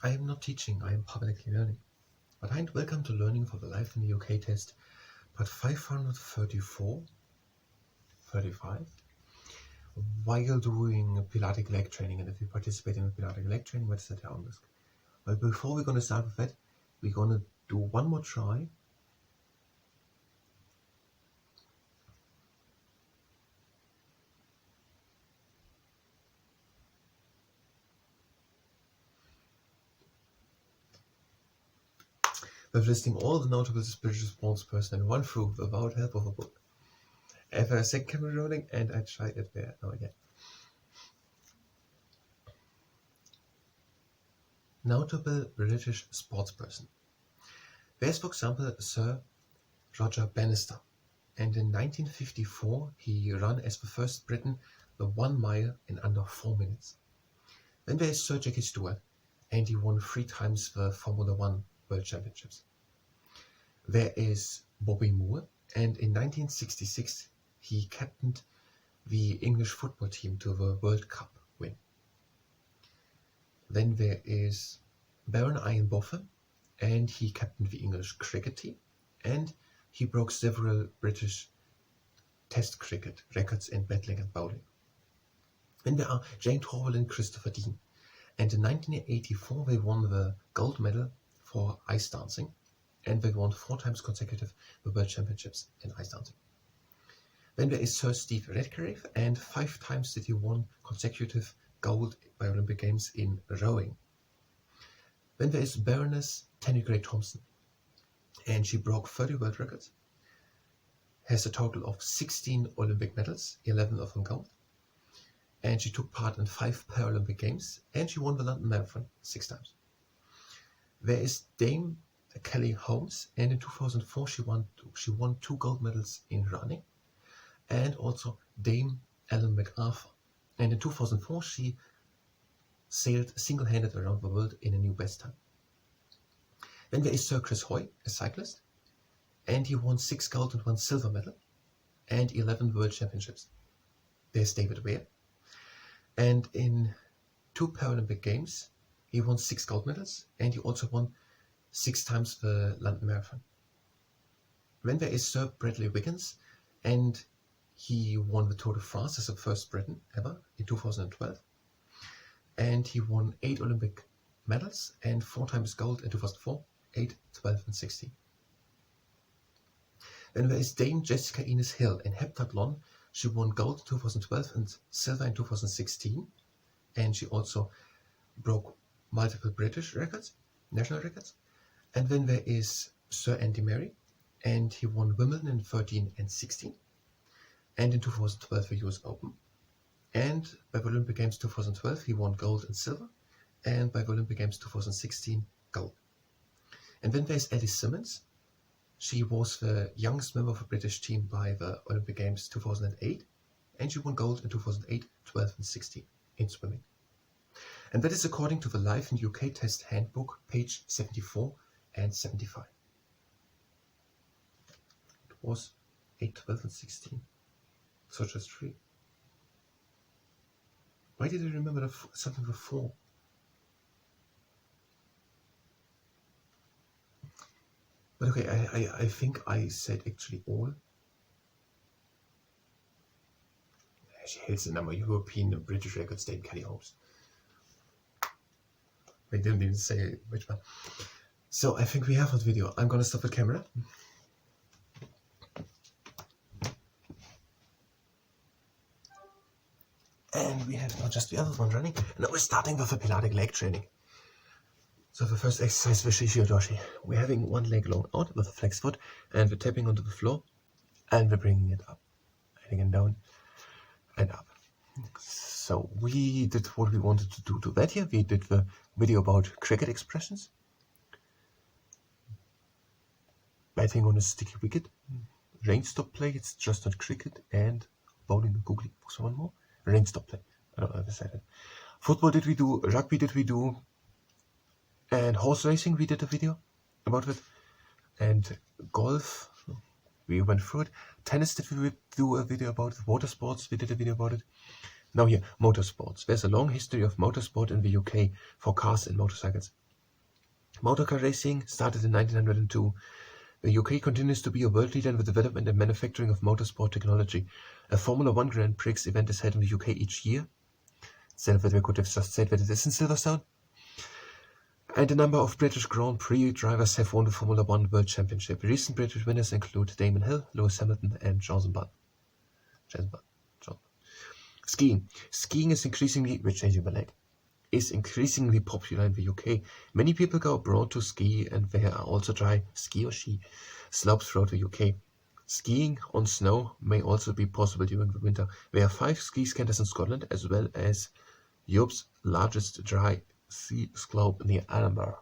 I am not teaching, I am publicly learning. But hi and welcome to Learning for the Life in the UK test, part 535. While doing Pilatic leg training, and if you participate in the Pilatic leg training, what's that down risk? But before we're going to start with that, we're going to do one more try. With listing all the notable British sportspersons and run through without help of a book. I have a second camera rolling and I tried it there. Oh yeah. Notable British sportsperson. There's, for example, Sir Roger Bannister, and in 1954 he ran as the first Briton the 1 mile in under 4 minutes. Then there is Sir Jackie Stewart, and he won 3 times the Formula 1 World Championships. There is Bobby Moore, and in 1966 he captained the English football team to the World Cup win. Then there is Baron Ian Boffer, and he captained the English cricket team, and he broke several British Test cricket records in battling and bowling. Then there are Jane Torval and Christopher Dean, and in 1984 they won the gold medal for ice dancing, and they won 4 times consecutive the World Championships in ice dancing. Then there is Sir Steve Redgrave, and 5 times did he won consecutive gold by Olympic Games in rowing. Then there is Baroness Tanny Gray Thompson, and she broke 30 world records, has a total of 16 Olympic medals, 11 of them gold, and she took part in 5 Paralympic Games, and she won the London Marathon 6 times. There is Dame Kelly Holmes, and in 2004 she won 2 gold medals in running, and also Dame Ellen MacArthur, and in 2004 she sailed single-handed around the world in a new best time. Then there is Sir Chris Hoy, a cyclist, and he won 6 gold and 1 silver medal, and 11 world championships. There's David Weir, and in 2 Paralympic Games he won 6 gold medals, and he also won 6 times the London Marathon. Then there is Sir Bradley Wiggins, and he won the Tour de France as the first Briton ever in 2012. And he won 8 Olympic medals and 4 times gold in 2004, 8, 12 and 16. Then there is Dame Jessica Innes Hill in heptathlon. She won gold in 2012 and silver in 2016. And she also broke multiple British records, national records. And then there is Sir Andy Murray, and he won Wimbledon in 13 and 16. And in 2012 the US Open. And by the Olympic Games 2012 he won gold and silver, and by the Olympic Games 2016 gold. And then there's Ellie Simmons. She was the youngest member of the British team by the Olympic Games 2008, and she won gold in 2008, 12 and 16 in swimming. And that is according to the Life in UK Test Handbook, page 74 and 75. It was 8, 12 and 16. So just 3. Why did I remember something with 4? But okay, I think I said actually all. She hates the number European and British records, Dame Kelly Holmes. They didn't even say which one. So I think we have that video. I'm gonna stop the camera. And we have now just the other one running. And now we're starting with the Pilatic leg training. So the first exercise with Shishi-Odoshi. We're having one leg long out with a flexed foot, and we're tapping onto the floor, and we're bringing it up. Heading it down and up. So we did what we wanted to do to that here. We did the video about cricket expressions. Batting on a sticky wicket. Rain stop play, it's just not cricket. And bowling and googly was one more. Rain stop play. I don't know if I said it. Football did we do, rugby did we do, and horse racing we did a video about it, and golf we went through it. Tennis did we do a video about it. Water sports we did a video about it. Now here, motorsports. There's a long history of motorsport in the UK for cars and motorcycles. Motorcar racing started in 1902. The UK continues to be a world leader in the development and manufacturing of motorsport technology. A Formula One Grand Prix event is held in the UK each year. Instead of it, we could have just said that it is in Silverstone. And a number of British Grand Prix drivers have won the Formula One World Championship. Recent British winners include Damon Hill, Lewis Hamilton, and Jenson Button. Skiing. Skiing is increasingly popular in the UK. Many people go abroad to ski, and there are also dry ski or ski slopes throughout the UK. Skiing on snow may also be possible during the winter. There are 5 ski centres in Scotland, as well as Europe's largest dry ski slope near Edinburgh.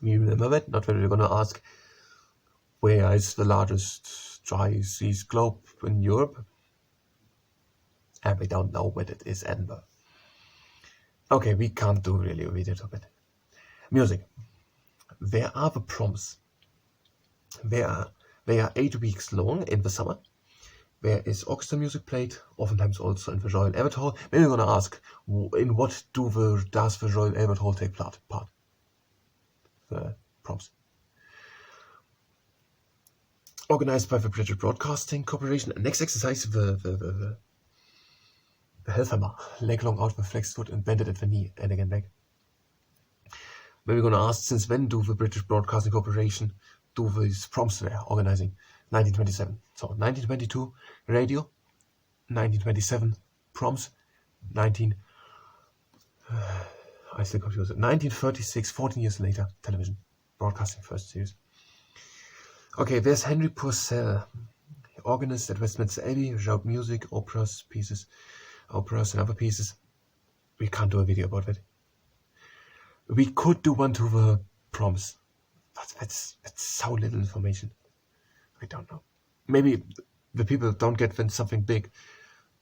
You remember that? Not that we're going to ask where is the largest dry ski slope in Europe, and we don't know whether it is Edinburgh. Okay, we can't do really a video of it. Music. There are the proms. They are 8 weeks long in the summer. There is orchestra music played, oftentimes also in the Royal Albert Hall. Maybe we're gonna ask, in what does the Royal Albert Hall take part? The proms. Organized by the British Broadcasting Corporation. Next exercise, the Hellhammer. Leg long out with flexed foot and bend it at the knee and again back. Maybe we're gonna ask, since when do the British Broadcasting Corporation do these proms they're organizing? 1927. So 1922 radio, 1927 proms, 1936, 14 years later, television broadcasting first series. Okay, there's Henry Purcell, organist at Westminster Abbey, wrote music, operas and other pieces. We can't do a video about that. We could do one to the proms, but that's so little information. I don't know. Maybe the people don't get when something big,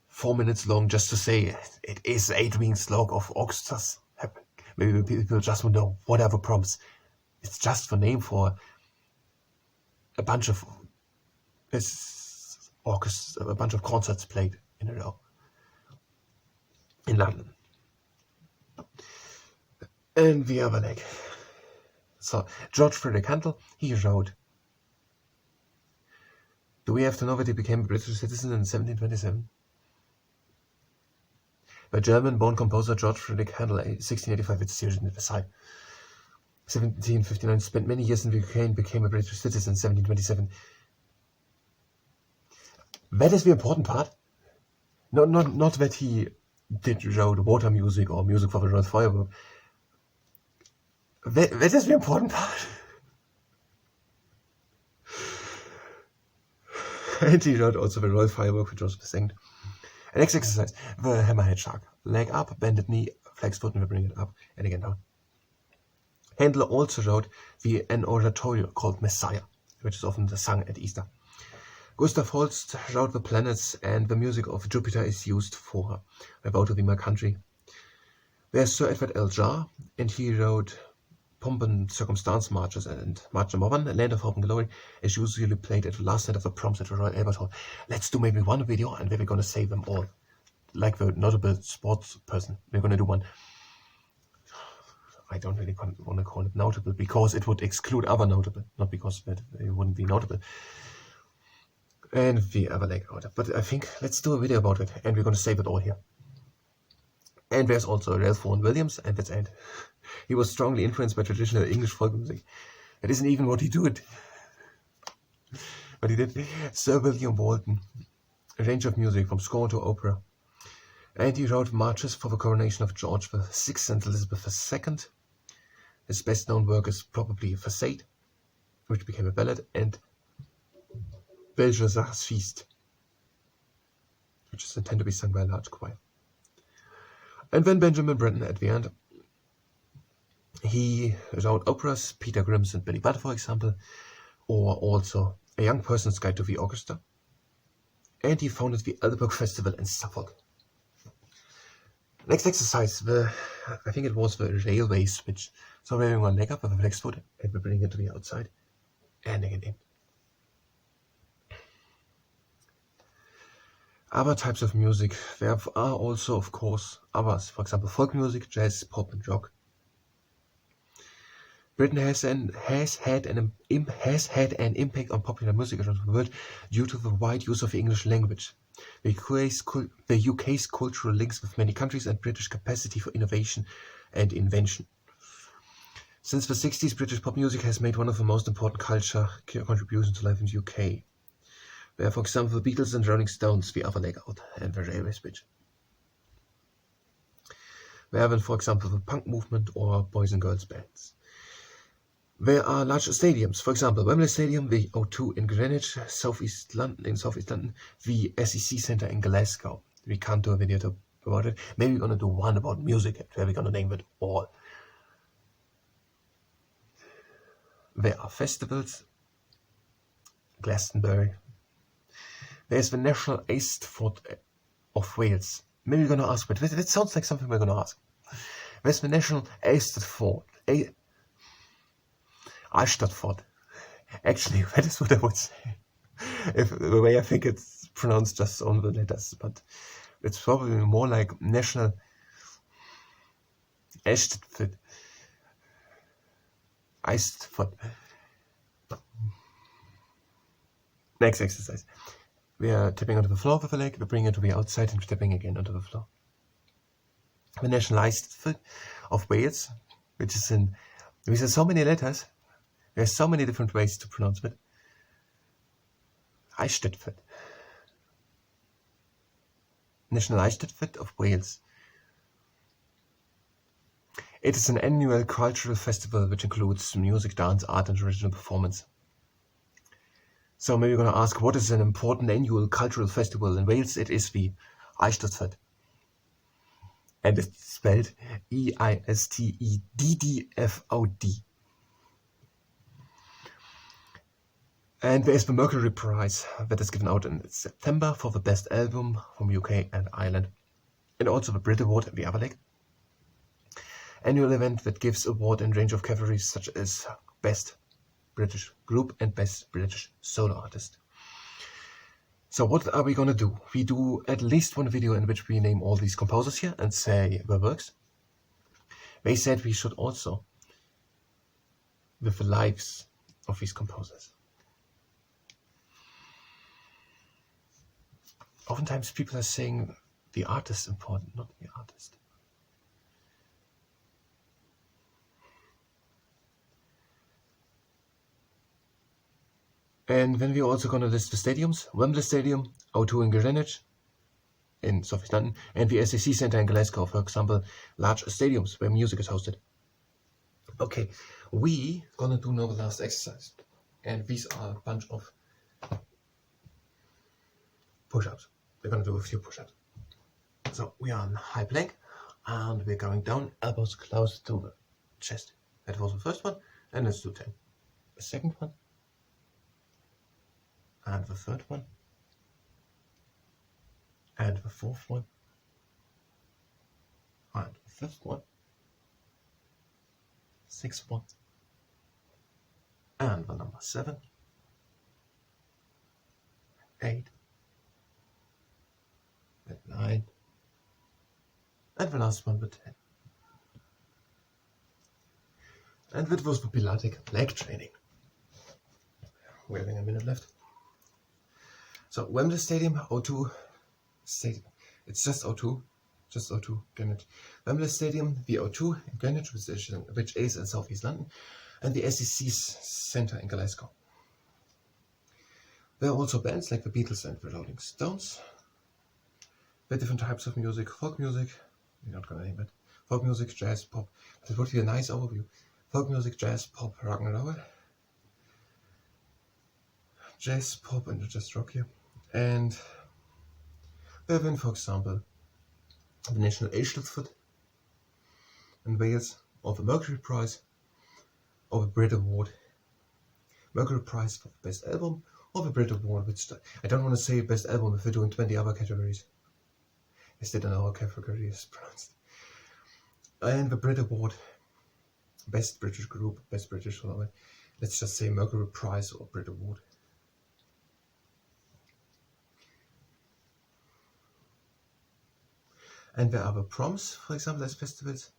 4 minutes long, just to say it is 8 weeks long of orchestras happen. Maybe the people just want to know what are the proms. It's just the name for a bunch of orchestras, a bunch of concerts played in a row in London. And the other leg. So George Frederick Handel, he wrote. Do we have to know that he became a British citizen in 1727? The German-born composer George Frederick Handel, 1685, it's here in the side. 1759, spent many years in the UK and became a British citizen in 1727. That is the important part. Not that he wrote water music or music for the Royal Firework. That is the important part. And he wrote also the Royal Firework for Joseph II. And next exercise, the hammerhead shark. Leg up, bended knee, flexed foot, and we bring it up and again down. Handel also wrote an oratorio called Messiah, which is often sung at Easter. Gustav Holst wrote the planets, and the music of Jupiter is used for About to Be My Country. There's Sir Edward L. Jarre, and he wrote Pomp and Circumstance marches, and March number 1, Land of Hope and Glory, is usually played at the last night of the proms at the Royal Albert Hall. Let's do maybe one video, and then we're going to save them all. Like the notable sports person, we're going to do one. I don't really want to call it notable, because it would exclude other notable, not because it wouldn't be notable. And the other leg out. But I think let's do a video about it, and we're going to save it all here. And there's also Ralph Vaughan Williams, and that's it. He was strongly influenced by traditional English folk music. It isn't even what he did. But he did. Sir William Walton, a range of music from score to opera. And he wrote marches for the coronation of George VI and Elizabeth II. His best known work is probably Facade, which became a ballad, and Belshazzar's Feast, which is intended to be sung by a large choir. And then Benjamin Britten at the end. He wrote operas, Peter Grimm's and Billy Budd, for example, or also A Young Person's Guide to the Orchestra. And he founded the Elderbrook Festival in Suffolk. Next exercise, I think it was the railway switch. So we're going to leg up with a flexed foot, and we bring it to the outside, and again in. Other types of music, there are also, of course, others. For example, folk music, jazz, pop, and rock. Britain has had an impact on popular music around the world due to the wide use of the English language, the UK's cultural links with many countries, and British capacity for innovation and invention. Since the 60s, British pop music has made one of the most important culture contributions to life in the UK, where, for example, the Beatles and Rolling Stones, the other leg out, and the Railway Bridge. Where then, for example, the punk movement or boys and girls bands. There are large stadiums, for example, Wembley Stadium, the O2 in Greenwich, Southeast London, the SEC Centre in Glasgow. We can't do a video about it. Maybe we're gonna do one about music, where we're gonna name it all. There are festivals, Glastonbury. There's the National Eisteddfod of Wales. Maybe we're gonna ask, but it sounds like something we're gonna ask. There's the National Eisteddfod. Eisteddfod. Actually, that is what I would say. The way I think it's pronounced just on the letters, but it's probably more like National Eisteddfod. Next exercise. We are tapping onto the floor with the leg, we bring it to the outside and tapping again onto the floor. The National Eisteddfod of Wales, which is with so many letters, there's so many different ways to pronounce it. Eisteddfod. National Eisteddfod of Wales. It is an annual cultural festival which includes music, dance, art and original performance. So maybe you're going to ask, what is an important annual cultural festival in Wales? It is the Eisteddfod. And it's spelled Eisteddfod. And there is the Mercury Prize that is given out in September for the best album from UK and Ireland. And also the Brit Award and the other leg. Annual event that gives award in range of categories such as Best British Group and Best British Solo Artist. So what are we gonna do? We do at least one video in which we name all these composers here and say their works. They said we should also with the lives of these composers. Oftentimes people are saying the artist is important, not the artist. And then we're also going to list the stadiums: Wembley Stadium, O2 in Greenwich, in Southeast London, and the SEC Centre in Glasgow, for example, large stadiums where music is hosted. Okay, we gonna do now the last exercise, and these are a bunch of push-ups. We're gonna do a few push-ups. So we are on high plank, and we're going down, elbows close to the chest. That was the first one, and let's do 10. The second one. And the third one, and the fourth one, and the fifth one, sixth one, and the number 7, 8, and 9, and the last one, the 10. And that was the Pilatic leg training. We're having a minute left. So Wembley Stadium, O2 Stadium. It's just O2, Greenwich. Wembley Stadium, the O2 in Greenwich, which is in Southeast London, and the SEC Centre in Glasgow. There are also bands like the Beatles and the Rolling Stones. There are different types of music: folk music, we're not gonna name it. Folk music, jazz, pop. That would be a nice overview. Folk music, jazz, pop, rock and roll. Jazz, pop, and just rock here. And there have been, for example, the National Eisteddfod in Wales, or the Mercury Prize, or the Brit Award. Mercury Prize for the Best Album, or the Brit Award, which I don't want to say Best Album if we're doing 20 other categories. Is that in our category is pronounced. And the Brit Award, Best British Group, Best British Solo. Let's just say Mercury Prize or Brit Award. And there are the proms, for example, as festivals.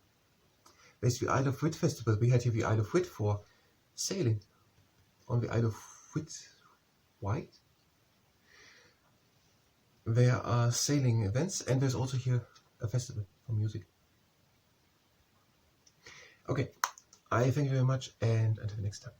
There's the Isle of Wight Festival. We had here the Isle of Wight for sailing. On the Isle of Wight, there are sailing events, and there's also here a festival for music. Okay, I thank you very much, and until next time.